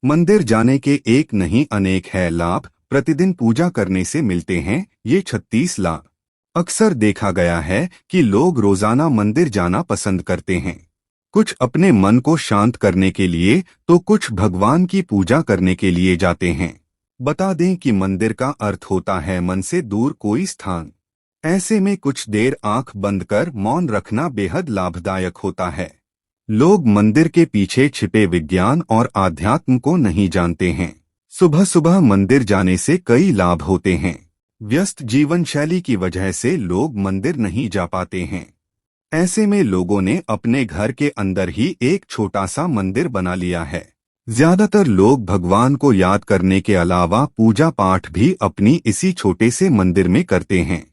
मंदिर जाने के एक नहीं अनेक है लाभ, प्रतिदिन पूजा करने से मिलते हैं ये 36 लाभ। अक्सर देखा गया है कि लोग रोजाना मंदिर जाना पसंद करते हैं। कुछ अपने मन को शांत करने के लिए तो कुछ भगवान की पूजा करने के लिए जाते हैं। बता दें कि मंदिर का अर्थ होता है मन से दूर कोई स्थान। ऐसे में कुछ देर आंख बंद कर मौन रखना बेहद लाभदायक होता है। लोग मंदिर के पीछे छिपे विज्ञान और आध्यात्म को नहीं जानते हैं। सुबह सुबह मंदिर जाने से कई लाभ होते हैं। व्यस्त जीवन शैली की वजह से लोग मंदिर नहीं जा पाते हैं। ऐसे में लोगों ने अपने घर के अंदर ही एक छोटा सा मंदिर बना लिया है। ज्यादातर लोग भगवान को याद करने के अलावा पूजा पाठ भी अपनी इसी छोटे से मंदिर में करते हैं।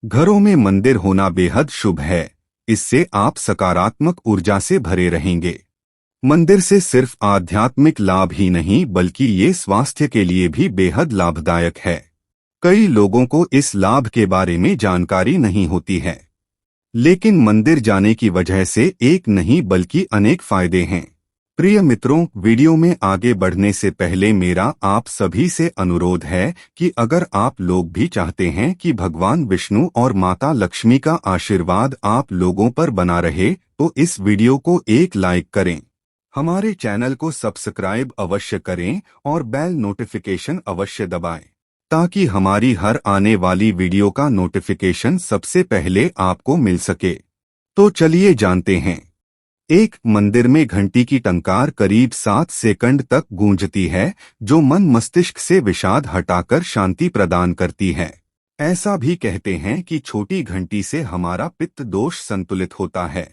घरों में मंदिर होना बेहद शुभ है। इससे आप सकारात्मक ऊर्जा से भरे रहेंगे। मंदिर से सिर्फ आध्यात्मिक लाभ ही नहीं बल्कि ये स्वास्थ्य के लिए भी बेहद लाभदायक है। कई लोगों को इस लाभ के बारे में जानकारी नहीं होती है, लेकिन मंदिर जाने की वजह से एक नहीं बल्कि अनेक फायदे हैं। प्रिय मित्रों, वीडियो में आगे बढ़ने से पहले मेरा आप सभी से अनुरोध है कि अगर आप लोग भी चाहते हैं कि भगवान विष्णु और माता लक्ष्मी का आशीर्वाद आप लोगों पर बना रहे तो इस वीडियो को एक लाइक करें, हमारे चैनल को सब्सक्राइब अवश्य करें और बेल नोटिफिकेशन अवश्य दबाएं ताकि हमारी हर आने वाली वीडियो का नोटिफिकेशन सबसे पहले आपको मिल सके। तो चलिए जानते हैं। एक मंदिर में घंटी की टंकार करीब 7 सेकंड तक गूंजती है, जो मन मस्तिष्क से विषाद हटाकर शांति प्रदान करती है। ऐसा भी कहते हैं कि छोटी घंटी से हमारा पित्त दोष संतुलित होता है,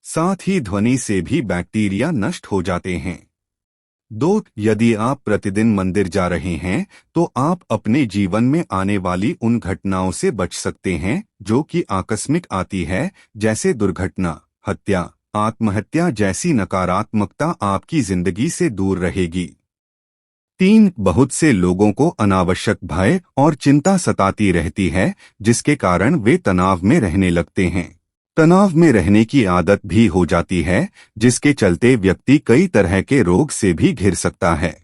साथ ही ध्वनि से भी बैक्टीरिया नष्ट हो जाते हैं। 2. यदि आप प्रतिदिन मंदिर जा रहे हैं तो आप अपने जीवन में आने वाली उन घटनाओं से बच सकते हैं जो कि आकस्मिक आती है, जैसे दुर्घटना, हत्या, आत्महत्या जैसी नकारात्मकता आपकी जिंदगी से दूर रहेगी। 3. बहुत से लोगों को अनावश्यक भय और चिंता सताती रहती है, जिसके कारण वे तनाव में रहने लगते हैं। तनाव में रहने की आदत भी हो जाती है, जिसके चलते व्यक्ति कई तरह के रोग से भी घिर सकता है।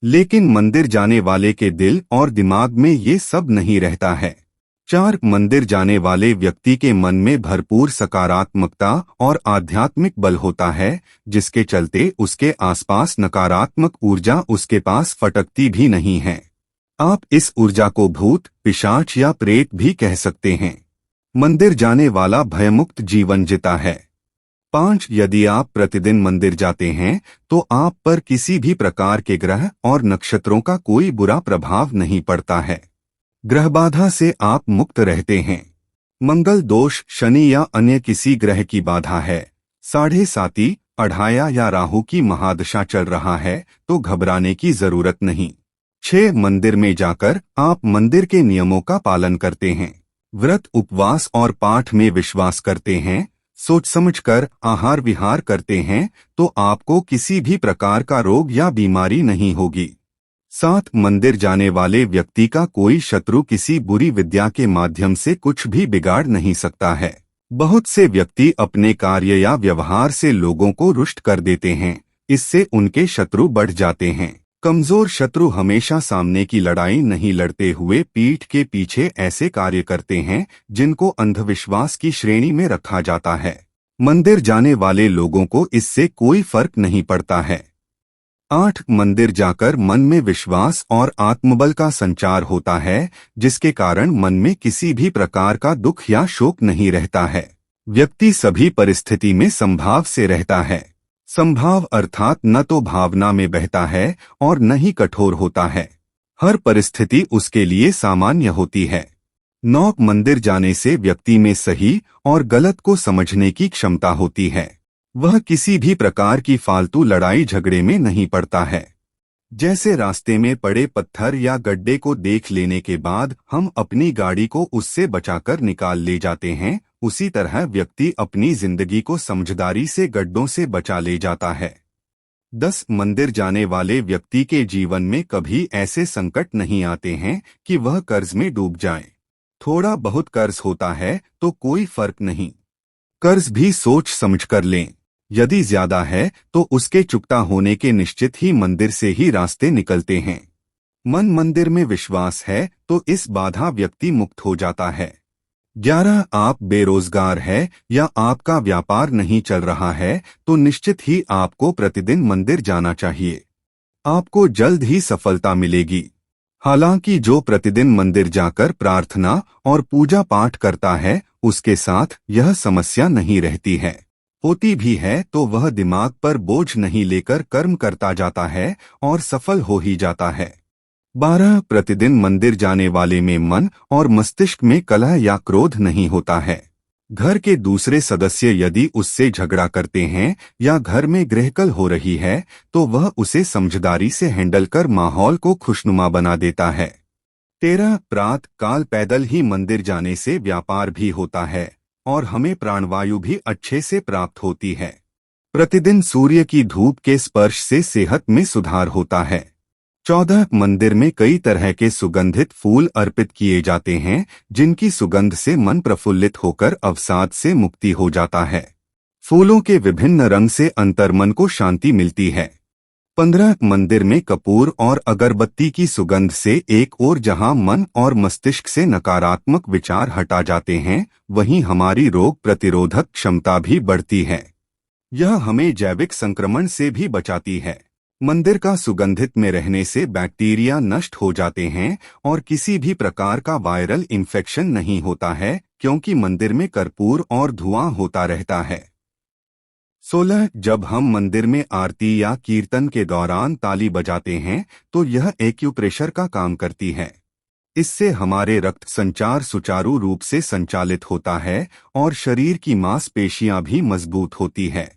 लेकिन मंदिर जाने वाले के दिल और दिमाग में ये सब नहीं रहता है। 4. मंदिर जाने वाले व्यक्ति के मन में भरपूर सकारात्मकता और आध्यात्मिक बल होता है, जिसके चलते उसके आसपास नकारात्मक ऊर्जा उसके पास फटकती भी नहीं है। आप इस ऊर्जा को भूत, पिशाच या प्रेत भी कह सकते हैं। मंदिर जाने वाला भयमुक्त जीवन जीता है। 5. यदि आप प्रतिदिन मंदिर जाते हैं तो आप पर किसी भी प्रकार के ग्रह और नक्षत्रों का कोई बुरा प्रभाव नहीं पड़ता है। ग्रह बाधा से आप मुक्त रहते हैं। मंगल दोष, शनि या अन्य किसी ग्रह की बाधा है, 7.5, अढ़ाया या राहु की महादशा चल रहा है तो घबराने की जरूरत नहीं। 6. मंदिर में जाकर आप मंदिर के नियमों का पालन करते हैं, व्रत, उपवास और पाठ में विश्वास करते हैं, सोच समझकर आहार विहार करते हैं तो आपको किसी भी प्रकार का रोग या बीमारी नहीं होगी। 7. मंदिर जाने वाले व्यक्ति का कोई शत्रु किसी बुरी विद्या के माध्यम से कुछ भी बिगाड़ नहीं सकता है। बहुत से व्यक्ति अपने कार्य या व्यवहार से लोगों को रुष्ट कर देते हैं, इससे उनके शत्रु बढ़ जाते हैं। कमजोर शत्रु हमेशा सामने की लड़ाई नहीं लड़ते हुए पीठ के पीछे ऐसे कार्य करते हैं जिनको अंधविश्वास की श्रेणी में रखा जाता है। मंदिर जाने वाले लोगों को इससे कोई फर्क नहीं पड़ता है। 8. मंदिर जाकर मन में विश्वास और आत्मबल का संचार होता है, जिसके कारण मन में किसी भी प्रकार का दुख या शोक नहीं रहता है। व्यक्ति सभी परिस्थिति में संभाव से रहता है। संभाव अर्थात न तो भावना में बहता है और न ही कठोर होता है। हर परिस्थिति उसके लिए सामान्य होती है। 9. मंदिर जाने से व्यक्ति में सही और गलत को समझने की क्षमता होती है। वह किसी भी प्रकार की फालतू लड़ाई झगड़े में नहीं पड़ता है। जैसे रास्ते में पड़े पत्थर या गड्ढे को देख लेने के बाद हम अपनी गाड़ी को उससे बचाकर निकाल ले जाते हैं, उसी तरह व्यक्ति अपनी जिंदगी को समझदारी से गड्ढों से बचा ले जाता है। 10. मंदिर जाने वाले व्यक्ति के जीवन में कभी ऐसे संकट नहीं आते हैं कि वह कर्ज में डूब जाए। थोड़ा बहुत कर्ज होता है तो कोई फर्क नहीं, कर्ज भी सोच समझकर लें। यदि ज्यादा है तो उसके चुकता होने के निश्चित ही मंदिर से ही रास्ते निकलते हैं। मन मंदिर में विश्वास है तो इस बाधा व्यक्ति मुक्त हो जाता है। 11 आप बेरोजगार है या आपका व्यापार नहीं चल रहा है तो निश्चित ही आपको प्रतिदिन मंदिर जाना चाहिए। आपको जल्द ही सफलता मिलेगी। हालांकि जो प्रतिदिन मंदिर जाकर प्रार्थना और पूजा पाठ करता है उसके साथ यह समस्या नहीं रहती है। होती भी है तो वह दिमाग पर बोझ नहीं लेकर कर्म करता जाता है और सफल हो ही जाता है। 12 प्रतिदिन मंदिर जाने वाले में मन और मस्तिष्क में कलह या क्रोध नहीं होता है। घर के दूसरे सदस्य यदि उससे झगड़ा करते हैं या घर में गृहकल हो रही है तो वह उसे समझदारी से हैंडल कर माहौल को खुशनुमा बना देता है। 13 प्रातः काल पैदल ही मंदिर जाने से व्यापार भी होता है और हमें प्राणवायु भी अच्छे से प्राप्त होती है। प्रतिदिन सूर्य की धूप के स्पर्श से सेहत में सुधार होता है। 14 मंदिर में कई तरह के सुगंधित फूल अर्पित किए जाते हैं जिनकी सुगंध से मन प्रफुल्लित होकर अवसाद से मुक्ति हो जाता है। फूलों के विभिन्न रंग से अंतर्मन को शांति मिलती है। 15 मंदिर में कपूर और अगरबत्ती की सुगंध से एक ओर जहां मन और मस्तिष्क से नकारात्मक विचार हटा जाते हैं वहीं हमारी रोग प्रतिरोधक क्षमता भी बढ़ती है। यह हमें जैविक संक्रमण से भी बचाती है। मंदिर का सुगंधित में रहने से बैक्टीरिया नष्ट हो जाते हैं और किसी भी प्रकार का वायरल इन्फेक्शन नहीं होता है क्योंकि मंदिर में कर्पूर और धुआं होता रहता है। 16 जब हम मंदिर में आरती या कीर्तन के दौरान ताली बजाते हैं तो यह एक्यूप्रेशर का काम करती है। इससे हमारे रक्त संचार सुचारू रूप से संचालित होता है और शरीर की मांसपेशियां भी मजबूत होती है।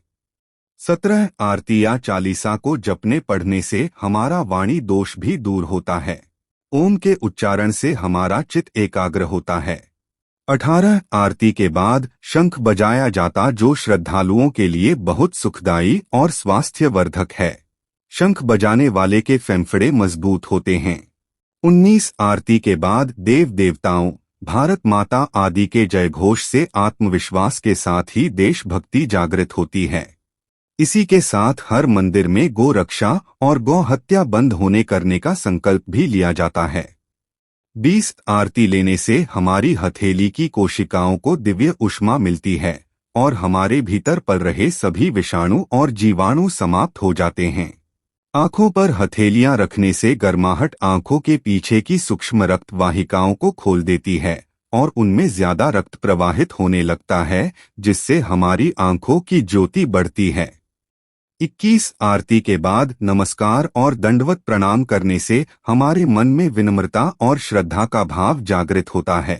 17 आरती या चालीसा को जपने पढ़ने से हमारा वाणी दोष भी दूर होता है। ओम के उच्चारण से हमारा चित्त एकाग्र होता है। 18 आरती के बाद शंख बजाया जाता जो श्रद्धालुओं के लिए बहुत सुखदायी और स्वास्थ्यवर्धक है। शंख बजाने वाले के फेफड़े मजबूत होते हैं। 19 आरती के बाद देव देवताओं भारत माता आदि के जयघोष से आत्मविश्वास के साथ ही देशभक्ति जागृत होती है। इसी के साथ हर मंदिर में गो रक्षा और गौ हत्या बंद होने करने का संकल्प भी लिया जाता है। 20 आरती लेने से हमारी हथेली की कोशिकाओं को दिव्य ऊष्मा मिलती है और हमारे भीतर पल रहे सभी विषाणु और जीवाणु समाप्त हो जाते हैं। आंखों पर हथेलियां रखने से गर्माहट आंखों के पीछे की सूक्ष्म रक्त वाहिकाओं को खोल देती है और उनमें ज्यादा रक्त प्रवाहित होने लगता है जिससे हमारी आंखों की ज्योति बढ़ती है। 21 आरती के बाद नमस्कार और दंडवत प्रणाम करने से हमारे मन में विनम्रता और श्रद्धा का भाव जागृत होता है।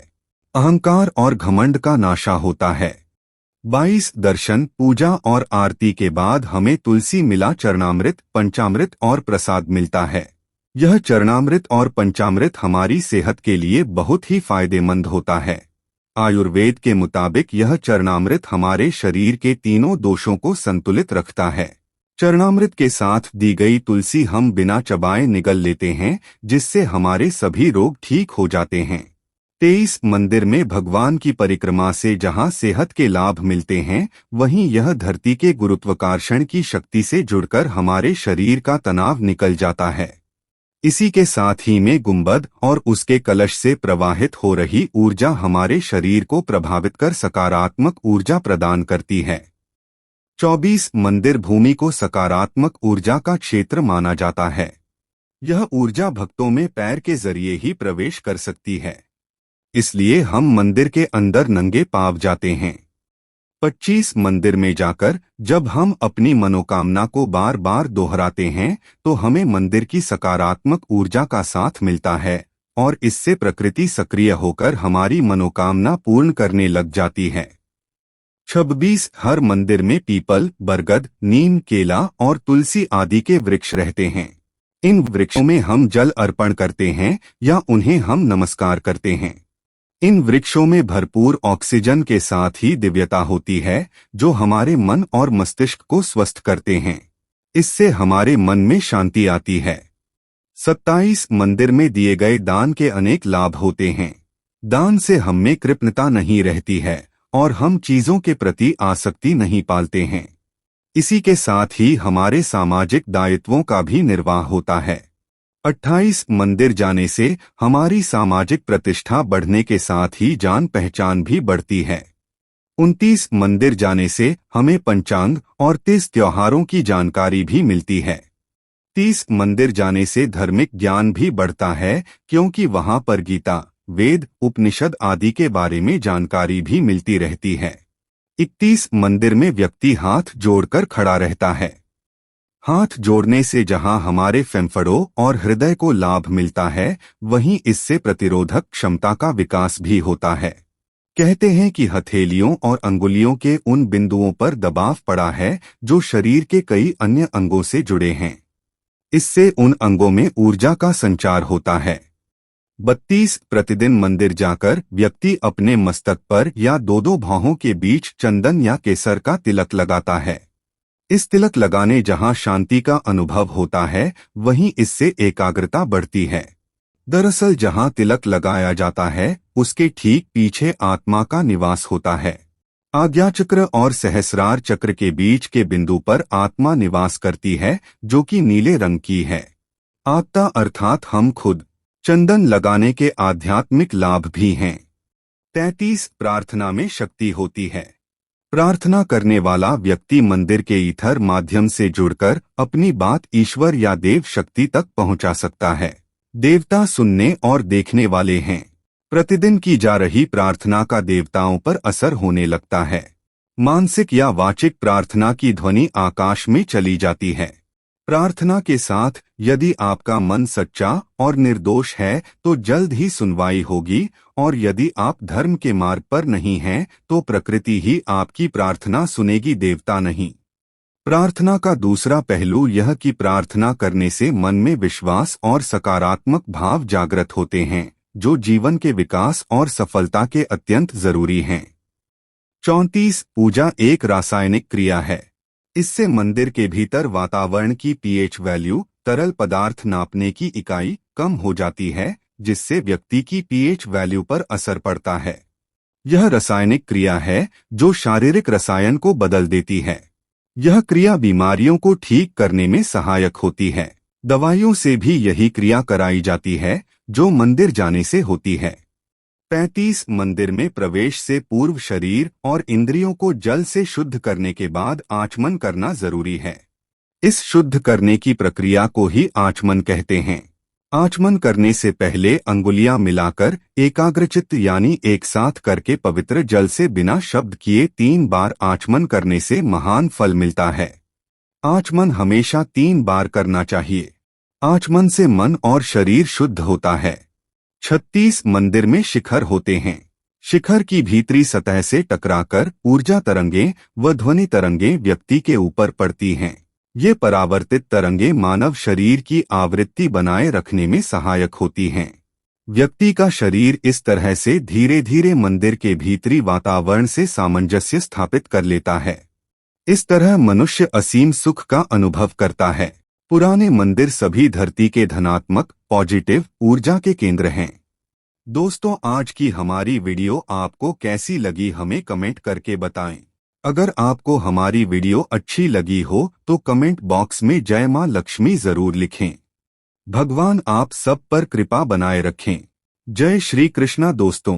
अहंकार और घमंड का नाशा होता है। 22 दर्शन पूजा और आरती के बाद हमें तुलसी मिला चरणामृत पंचामृत और प्रसाद मिलता है। यह चरणामृत और पंचामृत हमारी सेहत के लिए बहुत ही फायदेमंद होता है। आयुर्वेद के मुताबिक यह चरणामृत हमारे शरीर के तीनों दोषों को संतुलित रखता है। चरणामृत के साथ दी गई तुलसी हम बिना चबाए निगल लेते हैं जिससे हमारे सभी रोग ठीक हो जाते हैं। 23 मंदिर में भगवान की परिक्रमा से जहां सेहत के लाभ मिलते हैं वहीं यह धरती के गुरुत्वाकर्षण की शक्ति से जुड़कर हमारे शरीर का तनाव निकल जाता है। इसी के साथ ही में गुंबद और उसके कलश से प्रवाहित हो रही ऊर्जा हमारे शरीर को प्रभावित कर सकारात्मक ऊर्जा प्रदान करती है। 24 मंदिर भूमि को सकारात्मक ऊर्जा का क्षेत्र माना जाता है। यह ऊर्जा भक्तों में पैर के जरिए ही प्रवेश कर सकती है, इसलिए हम मंदिर के अंदर नंगे पांव जाते हैं। 25 मंदिर में जाकर जब हम अपनी मनोकामना को बार बार दोहराते हैं तो हमें मंदिर की सकारात्मक ऊर्जा का साथ मिलता है और इससे प्रकृति सक्रिय होकर हमारी मनोकामना पूर्ण करने लग जाती है। 26 हर मंदिर में पीपल बरगद नीम केला और तुलसी आदि के वृक्ष रहते हैं। इन वृक्षों में हम जल अर्पण करते हैं या उन्हें हम नमस्कार करते हैं। इन वृक्षों में भरपूर ऑक्सीजन के साथ ही दिव्यता होती है जो हमारे मन और मस्तिष्क को स्वस्थ करते हैं। इससे हमारे मन में शांति आती है। 27 मंदिर में दिए गए दान के अनेक लाभ होते हैं। दान से हम में कृपणता नहीं रहती है और हम चीजों के प्रति आसक्ति नहीं पालते हैं। इसी के साथ ही हमारे सामाजिक दायित्वों का भी निर्वाह होता है। 28 मंदिर जाने से हमारी सामाजिक प्रतिष्ठा बढ़ने के साथ ही जान पहचान भी बढ़ती है। 29 मंदिर जाने से हमें पंचांग और 30 त्योहारों की जानकारी भी मिलती है। 30 मंदिर जाने से धार्मिक ज्ञान भी बढ़ता है, क्योंकि वहां पर गीता, वेद, उपनिषद आदि के बारे में जानकारी भी मिलती रहती है। 31 मंदिर में व्यक्ति हाथ जोड़कर खड़ा रहता है। हाथ जोड़ने से जहां हमारे फेफड़ों और हृदय को लाभ मिलता है, वहीं इससे प्रतिरोधक क्षमता का विकास भी होता है। कहते हैं कि हथेलियों और अंगुलियों के उन बिंदुओं पर दबाव पड़ा है जो शरीर के कई अन्य अंगों से जुड़े हैं। इससे उन अंगों में ऊर्जा का संचार होता है। 32 प्रतिदिन मंदिर जाकर व्यक्ति अपने मस्तक पर या दो भौहों के बीच चंदन या केसर का तिलक लगाता है। इस तिलक लगाने जहां शांति का अनुभव होता है, वहीं इससे एकाग्रता बढ़ती है। दरअसल जहां तिलक लगाया जाता है, उसके ठीक पीछे आत्मा का निवास होता है। आज्ञा चक्र और सहस्रार चक्र के बीच के बिंदु पर आत्मा निवास करती है, जो कि नीले रंग की है। आत्मा अर्थात हम खुद। चंदन लगाने के आध्यात्मिक लाभ भी हैं। 33 प्रार्थना में शक्ति होती है। प्रार्थना करने वाला व्यक्ति मंदिर के ईथर माध्यम से जुड़कर अपनी बात ईश्वर या देव शक्ति तक पहुंचा सकता है। देवता सुनने और देखने वाले हैं। प्रतिदिन की जा रही प्रार्थना का देवताओं पर असर होने लगता है। मानसिक या वाचिक प्रार्थना की ध्वनि आकाश में चली जाती है। प्रार्थना के साथ यदि आपका मन सच्चा और निर्दोष है तो जल्द ही सुनवाई होगी, और यदि आप धर्म के मार्ग पर नहीं हैं तो प्रकृति ही आपकी प्रार्थना सुनेगी, देवता नहीं। प्रार्थना का दूसरा पहलू यह कि प्रार्थना करने से मन में विश्वास और सकारात्मक भाव जागृत होते हैं, जो जीवन के विकास और सफलता के अत्यंत जरूरी हैं। 34 पूजा एक रासायनिक क्रिया है। इससे मंदिर के भीतर वातावरण की पीएच वैल्यू, तरल पदार्थ नापने की इकाई, कम हो जाती है, जिससे व्यक्ति की पीएच वैल्यू पर असर पड़ता है। यह रासायनिक क्रिया है जो शारीरिक रसायन को बदल देती है। यह क्रिया बीमारियों को ठीक करने में सहायक होती है। दवाइयों से भी यही क्रिया कराई जाती है जो मंदिर जाने से होती है। 35 मंदिर में प्रवेश से पूर्व शरीर और इंद्रियों को जल से शुद्ध करने के बाद आचमन करना जरूरी है। इस शुद्ध करने की प्रक्रिया को ही आचमन कहते हैं। आचमन करने से पहले अंगुलियां मिलाकर एकाग्रचित्त यानी एक साथ करके पवित्र जल से बिना शब्द किए 3 बार आचमन करने से महान फल मिलता है। आचमन हमेशा 3 बार करना चाहिए। आचमन से मन और शरीर शुद्ध होता है। 36 मंदिर में शिखर होते हैं। शिखर की भीतरी सतह से टकराकर ऊर्जा तरंगें व ध्वनि तरंगें व्यक्ति के ऊपर पड़ती हैं। ये परावर्तित तरंगें मानव शरीर की आवृत्ति बनाए रखने में सहायक होती हैं। व्यक्ति का शरीर इस तरह से धीरे धीरे मंदिर के भीतरी वातावरण से सामंजस्य स्थापित कर लेता है। इस तरह मनुष्य असीम सुख का अनुभव करता है। पुराने मंदिर सभी धरती के धनात्मक पॉजिटिव ऊर्जा के केंद्र हैं। दोस्तों, आज की हमारी वीडियो आपको कैसी लगी हमें कमेंट करके बताएं। अगर आपको हमारी वीडियो अच्छी लगी हो तो कमेंट बॉक्स में जय मां लक्ष्मी जरूर लिखें। भगवान आप सब पर कृपा बनाए रखें। जय श्री कृष्णा दोस्तों।